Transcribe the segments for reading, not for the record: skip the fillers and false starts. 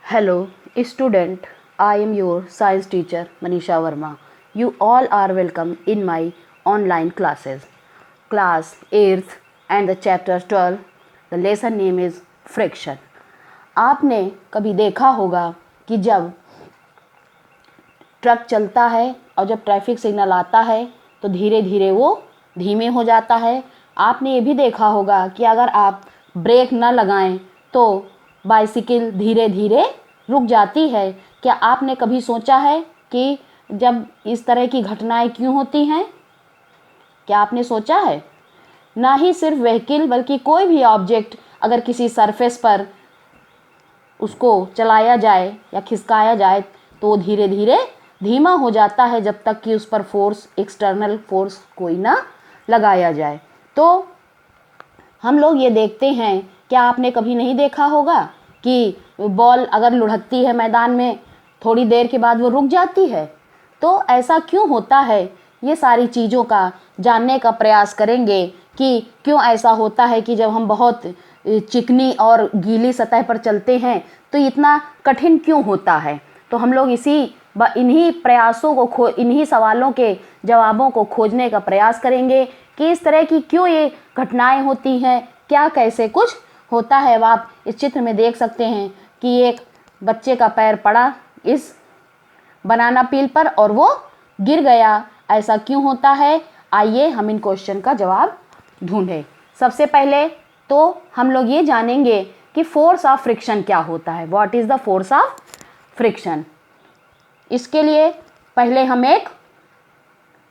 Hello, student. I am your science teacher Manisha Verma. You all are welcome in my online classes. Class 8th and the chapter 12. The lesson name is friction. आपने कभी देखा होगा कि जब truck चलता है और जब ट्रैफिक सिग्नल आता है तो धीरे धीरे वो धीमे हो जाता है। आपने ये भी देखा होगा कि अगर आप ब्रेक न लगाएं तो बाइसिकल धीरे धीरे रुक जाती है। क्या आपने कभी सोचा है कि जब इस तरह की घटनाएं क्यों होती हैं? क्या आपने सोचा है? ना ही सिर्फ व्हीकल बल्कि कोई भी ऑब्जेक्ट अगर किसी सरफेस पर उसको चलाया जाए या खिसकाया जाए तो वो धीरे धीरे धीमा हो जाता है जब तक कि उस पर फोर्स, एक्सटर्नल फोर्स कोई ना लगाया जाए। तो हम लोग ये देखते हैं, क्या आपने कभी नहीं देखा होगा कि बॉल अगर लुढ़कती है मैदान में, थोड़ी देर के बाद वो रुक जाती है? तो ऐसा क्यों होता है? ये सारी चीज़ों का जानने का प्रयास करेंगे कि क्यों ऐसा होता है कि जब हम बहुत चिकनी और गीली सतह पर चलते हैं तो इतना कठिन क्यों होता है। तो हम लोग इन्हीं प्रयासों को इन्हीं सवालों के जवाबों को खोजने का प्रयास करेंगे कि इस तरह की क्यों ये घटनाएं होती हैं, क्या कैसे कुछ होता है। अब आप इस चित्र में देख सकते हैं कि एक बच्चे का पैर पड़ा इस बनाना पील पर और वो गिर गया। ऐसा क्यों होता है? आइए हम इन क्वेश्चन का जवाब ढूंढें। सबसे पहले तो हम लोग ये जानेंगे कि फोर्स ऑफ फ्रिक्शन क्या होता है। What is the force of friction? इसके लिए पहले हम एक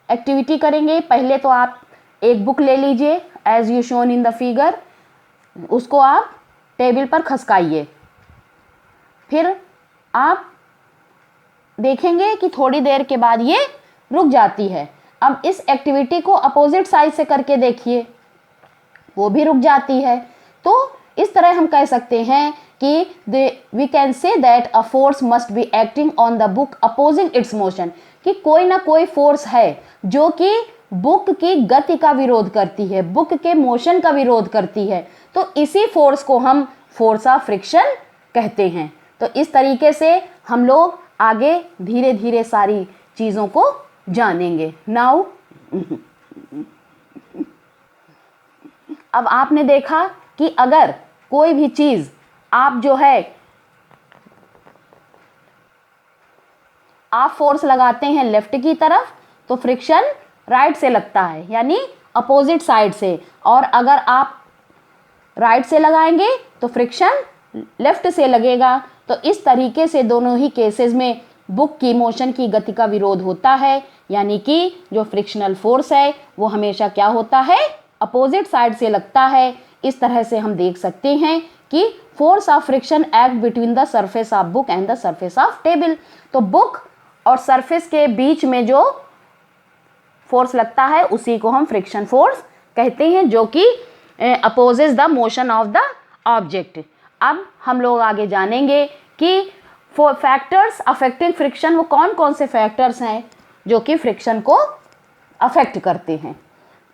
एक्टिविटी करेंगे। पहले तो आप एक बुक ले लीजिए as you shown in the figure, उसको आप टेबल पर खसकाइए। फिर आप देखेंगे कि थोड़ी देर के बाद ये रुक जाती है। अब इस एक्टिविटी को अपोजिट साइड से करके देखिए, वो भी रुक जाती है। तो इस तरह हम कह सकते हैं कि we can say that a force must be acting on the book opposing its motion, कि कोई ना कोई फोर्स है जो कि बुक की गति का विरोध करती है, बुक के मोशन का विरोध करती है। तो इसी फोर्स को हम फोर्स ऑफ फ्रिक्शन कहते हैं। तो इस तरीके से हम लोग आगे धीरे धीरे सारी चीज़ों को जानेंगे। नाउ अब आपने देखा कि अगर कोई भी चीज़ आप आप फोर्स लगाते हैं लेफ्ट की तरफ तो फ्रिक्शन राइट से लगता है, यानी अपोजिट साइड से। और अगर आप राइट से लगाएंगे तो फ्रिक्शन लेफ्ट से लगेगा। तो इस तरीके से दोनों ही केसेस में बुक की मोशन की गति का विरोध होता है, यानी कि जो फ्रिक्शनल फोर्स है वो हमेशा क्या होता है? अपोजिट साइड से लगता है। इस तरह से हम देख सकते हैं कि force of friction act between the surface of book and the surface of table. तो बुक और सरफेस के बीच में जो फोर्स लगता है उसी को हम फ्रिक्शन फोर्स कहते हैं, जो कि opposes the motion of the object. अब हम लोग आगे जानेंगे कि फैक्टर्स अफेक्टिंग फ्रिक्शन, वो कौन कौन से फैक्टर्स हैं जो कि फ्रिक्शन को अफेक्ट करते हैं।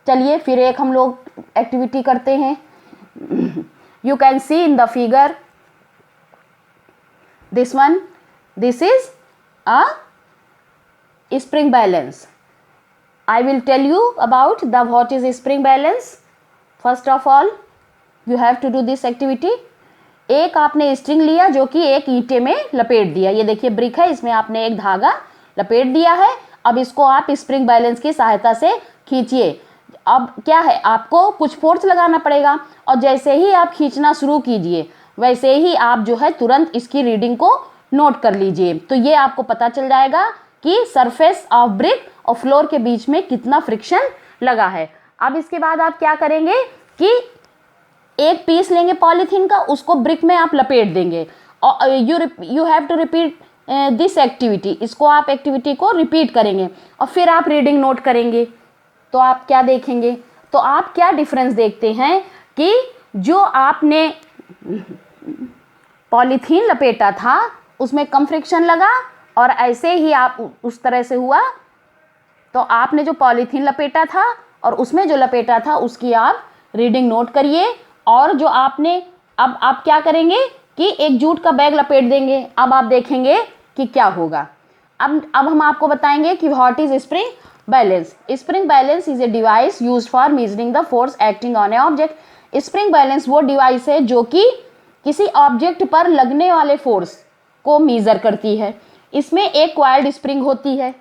चलिए फिर एक हम लोग एक्टिविटी करते हैं। You can see in the figure this one, this is a spring balance. I will tell you about the what is spring balance. First of all, you have to do this activity. एक आपने string लिया जो कि एक ईंटे में लपेट दिया। ये देखिए ब्रिक है, इसमें आपने एक धागा लपेट दिया है। अब इसको आप स्प्रिंग बैलेंस की सहायता से खींचिए। अब क्या है, आपको कुछ फोर्स लगाना पड़ेगा और जैसे ही आप खींचना शुरू कीजिए वैसे ही आप तुरंत इसकी रीडिंग को नोट कर लीजिए। तो ये आपको पता चल जाएगा कि सरफेस ऑफ ब्रिक और फ्लोर के बीच में कितना फ्रिक्शन लगा है। अब इसके बाद आप क्या करेंगे कि एक पीस लेंगे पॉलीथीन का, उसको ब्रिक में आप लपेट देंगे और you have to repeat this activity. इसको आप एक्टिविटी को रिपीट करेंगे और फिर आप रीडिंग नोट करेंगे। तो आप क्या देखेंगे, तो आप क्या डिफरेंस देखते हैं कि जो आपने पॉलीथीन लपेटा था उसमें कम फ्रिक्शन लगा और ऐसे ही आप उस तरह से हुआ तो आपने जो पॉलीथीन लपेटा था और उसमें जो लपेटा था उसकी आप रीडिंग नोट करिए। और जो आपने अब आप क्या करेंगे कि एक जूट का बैग लपेट देंगे। अब आप देखेंगे कि क्या होगा। अब हम आपको बताएंगे कि what is spring balance. Spring balance is a device used for measuring the force acting on A object. Spring balance वो डिवाइस है जो कि किसी ऑब्जेक्ट पर लगने वाले फोर्स को मेजर करती है। इसमें एक कॉइल्ड स्प्रिंग होती है,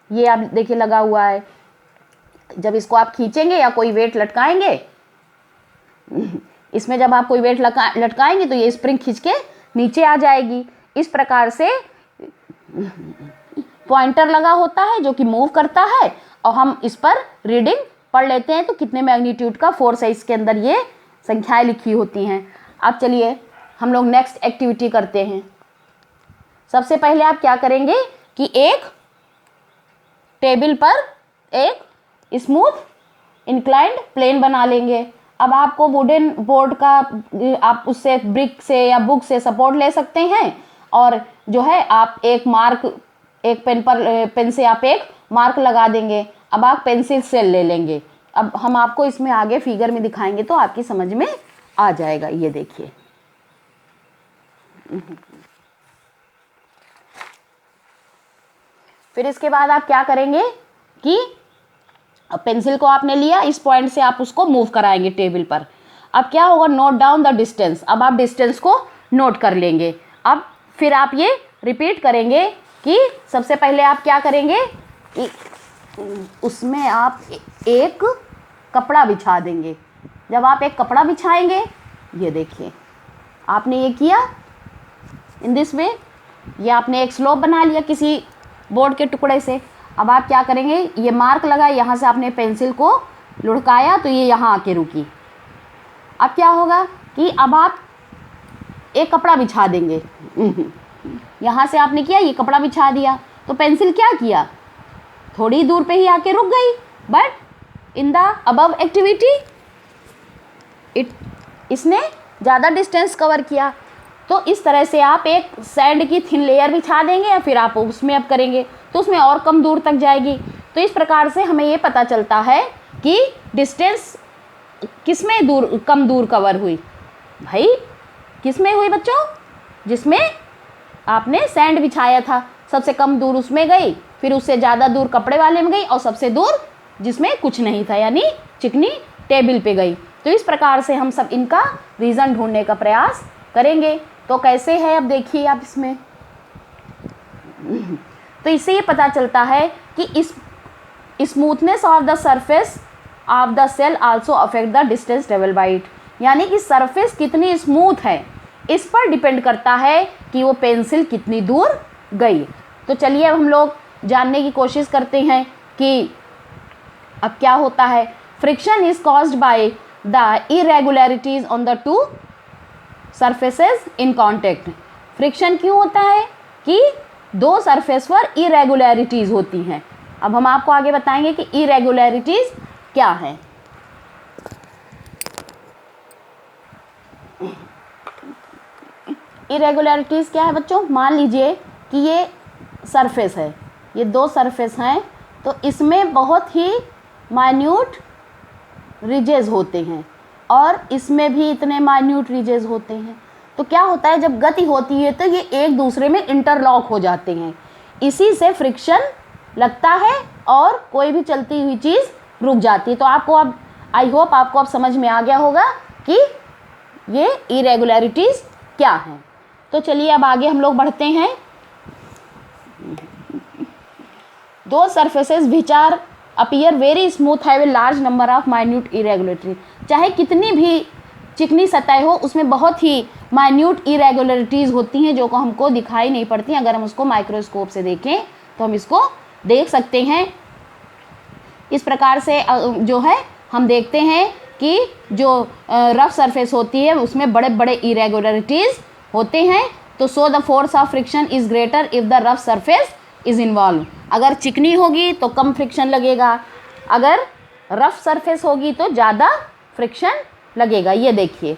ये आप देखिए लगा हुआ है। जब इसको आप खींचेंगे या कोई वेट लटकाएंगे, इसमें जब आप कोई वेट लटकाएंगे तो ये स्प्रिंग खींच के नीचे आ जाएगी। इस प्रकार से पॉइंटर लगा होता है जो कि मूव करता है और हम इस पर रीडिंग पढ़ लेते हैं तो कितने मैग्नीट्यूड का फोर्स है, इसके अंदर ये संख्याएं लिखी होती हैं। अब चलिए हम लोग नेक्स्ट एक्टिविटी करते हैं। सबसे पहले आप क्या करेंगे कि एक टेबल पर एक स्मूथ इंक्लाइंड प्लेन बना लेंगे। अब आपको वुडन बोर्ड का आप उससे ब्रिक से या बुक से सपोर्ट ले सकते हैं और जो है आप एक पेन से आप एक मार्क लगा देंगे। अब आप पेंसिल से ले लेंगे। अब हम आपको इसमें आगे फिगर में दिखाएंगे तो आपकी समझ में आ जाएगा। ये देखिए, फिर इसके बाद आप क्या करेंगे कि पेंसिल को आपने लिया, इस पॉइंट से आप उसको मूव कराएंगे टेबल पर। अब क्या होगा, नोट डाउन द डिस्टेंस। अब आप डिस्टेंस को नोट कर लेंगे। अब फिर आप ये रिपीट करेंगे कि सबसे पहले आप क्या करेंगे, उसमें आप एक कपड़ा बिछा देंगे। जब आप एक कपड़ा बिछाएंगे, ये देखिए आपने ये किया इन दिस वे, ये आपने एक स्लोप बना लिया किसी बोर्ड के टुकड़े से। अब आप क्या करेंगे, ये मार्क लगा, यहाँ से आपने पेंसिल को लुढ़काया तो ये यहाँ आके रुकी। अब क्या होगा कि अब आप एक कपड़ा बिछा देंगे। यहाँ से आपने किया, ये कपड़ा बिछा दिया तो पेंसिल क्या किया, थोड़ी दूर पे ही आके रुक गई। But in the above activity इसने ज़्यादा डिस्टेंस कवर किया। तो इस तरह से आप एक सैंड की थिन लेयर बिछा देंगे या फिर आप उसमें अब करेंगे तो उसमें और कम दूर तक जाएगी। तो इस प्रकार से हमें ये पता चलता है कि डिस्टेंस किसमें कम दूर कवर हुई। भाई किसमें हुई बच्चों, जिसमें आपने सैंड बिछाया था सबसे कम दूर उसमें गई, फिर उससे ज़्यादा दूर कपड़े वाले में गई और सबसे दूर जिसमें कुछ नहीं था यानी चिकनी टेबल पे गई। तो इस प्रकार से हम सब इनका रीज़न ढूंढने का प्रयास करेंगे। तो कैसे है, अब देखिए आप इसमें, तो इससे ये पता चलता है कि इस smoothness of the surface of the cell also affect the distance travel by it. यानी कि सरफेस कितनी स्मूथ है इस पर डिपेंड करता है कि वो पेंसिल कितनी दूर गई। तो चलिए अब हम लोग जानने की कोशिश करते हैं कि अब क्या होता है। Friction is caused by the irregularities on the two surfaces in contact. Friction क्यों होता है कि दो सरफेस पर इरेगुलरिटीज होती हैं। अब हम आपको आगे बताएंगे कि इरेगुलरिटीज क्या है। इरेगुलरिटीज क्या है बच्चों, मान लीजिए कि ये सरफेस है, ये दो सरफेस हैं, तो इसमें बहुत ही माइन्यूट रिजेस होते हैं और इसमें भी इतने माइन्यूट रिजेस होते हैं। तो क्या होता है, जब गति होती है तो ये एक दूसरे में इंटरलॉक हो जाते हैं, इसी से फ्रिक्शन लगता है और कोई भी चलती हुई चीज़ रुक जाती है। तो आपको अब आई होप आपको अब समझ में आ गया होगा कि ये इरेगुलरिटीज़ क्या हैं। तो चलिए अब आगे हम लोग बढ़ते हैं। दो surfaces which are appear very smooth have a large number of minute irregularity. चाहे कितनी भी चिकनी सतह हो उसमें बहुत ही माइन्यूट इरेगुलरिटीज़ होती हैं जो को हमको दिखाई नहीं पड़ती। अगर हम उसको माइक्रोस्कोप से देखें तो हम इसको देख सकते हैं। इस प्रकार से जो है हम देखते हैं कि जो रफ सरफेस होती है उसमें बड़े बड़े इरेगुलरिटीज़ होते हैं। तो so the force of friction is greater if the rough surface is involve. अगर चिकनी होगी तो कम फ्रिक्शन लगेगा, अगर रफ सरफेस होगी तो ज़्यादा फ्रिक्शन लगेगा। ये देखिए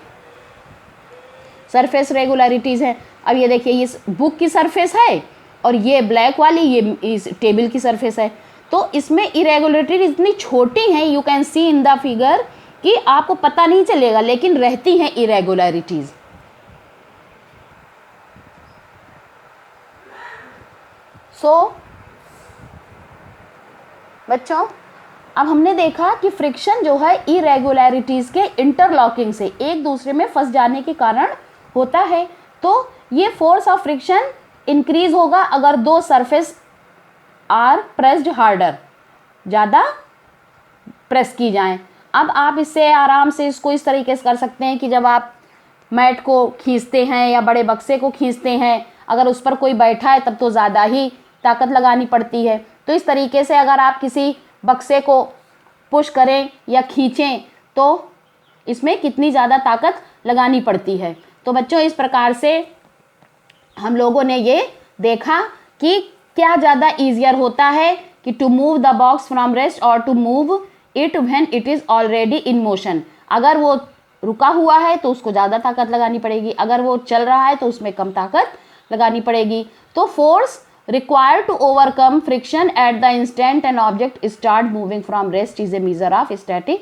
सरफेस रेगुलरिटीज़ है। अब ये देखिए ये बुक की सरफेस है और ये ब्लैक वाली ये इस टेबल की सरफेस है। तो इसमें इरेगुलरिटीज इतनी छोटी हैं, you can see in the figure, कि आपको पता नहीं चलेगा लेकिन रहती हैं इरेगुलरिटीज़। सो बच्चों, अब हमने देखा कि फ्रिक्शन जो है इरेगुलरिटीज़ के इंटरलॉकिंग से, एक दूसरे में फंस जाने के कारण होता है। तो ये फोर्स ऑफ फ्रिक्शन इंक्रीज होगा अगर दो सरफेस आर प्रेस्ड हार्डर, ज़्यादा प्रेस की जाएं। अब आप इससे आराम से इसको इस तरीके से कर सकते हैं कि जब आप मैट को खींचते हैं या बड़े बक्से को खींचते हैं, अगर उस पर कोई बैठा है तब तो ज़्यादा ही ताकत लगानी पड़ती है। तो इस तरीके से अगर आप किसी बक्से को पुश करें या खींचें तो इसमें कितनी ज़्यादा ताकत लगानी पड़ती है। तो बच्चों, इस प्रकार से हम लोगों ने ये देखा कि क्या ज़्यादा ईजियर होता है कि to move the box from rest और to move it when it is already in motion. अगर वो रुका हुआ है तो उसको ज़्यादा ताकत लगानी पड़ेगी, अगर वो चल रहा है तो उसमें कम ताकत लगानी पड़ेगी। तो force required to overcome friction at the instant an object start moving from rest is a measure of static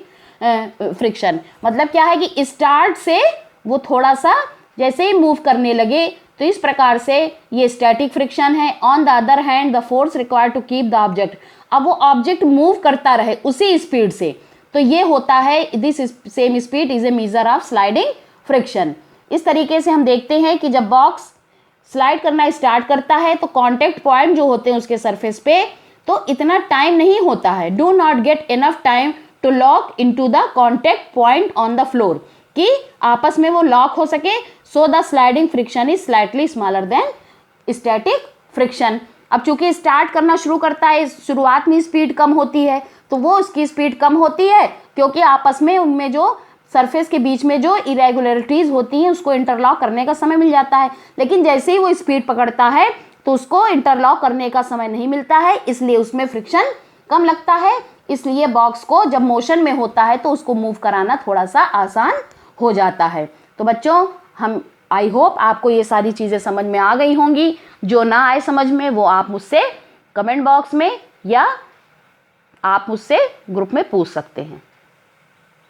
friction। मतलब क्या है कि स्टार्ट से वो थोड़ा सा जैसे ही मूव करने लगे तो इस प्रकार से ये स्टैटिक फ्रिक्शन है। On the other hand the force required to keep the object, अब वो ऑब्जेक्ट मूव करता रहे उसी स्पीड से, तो ये होता है this same speed is a measure of sliding friction. इस तरीके से हम देखते हैं कि जब बॉक्स स्लाइड करना स्टार्ट करता है तो कांटेक्ट पॉइंट जो होते हैं उसके सरफेस पे, तो इतना टाइम नहीं होता है, do not get enough time to lock into the contact point on the floor, कि आपस में वो लॉक हो सके। So the sliding friction is slightly smaller than static friction. अब चूंकि स्टार्ट करना शुरू करता है, शुरुआत में स्पीड कम होती है, तो वो उसकी स्पीड कम होती है क्योंकि आपस में उनमें जो सरफेस के बीच में जो इरेगुलरिटीज़ होती हैं उसको इंटरलॉक करने का समय मिल जाता है। लेकिन जैसे ही वो स्पीड पकड़ता है तो उसको इंटरलॉक करने का समय नहीं मिलता है, इसलिए उसमें फ्रिक्शन कम लगता है। इसलिए बॉक्स को जब मोशन में होता है तो उसको मूव कराना थोड़ा सा आसान हो जाता है। तो बच्चों, हम आई होप आपको ये सारी चीज़ें समझ में आ गई होंगी। जो ना आए समझ में वो आप मुझसे कमेंट बॉक्स में या आप मुझसे ग्रुप में पूछ सकते हैं।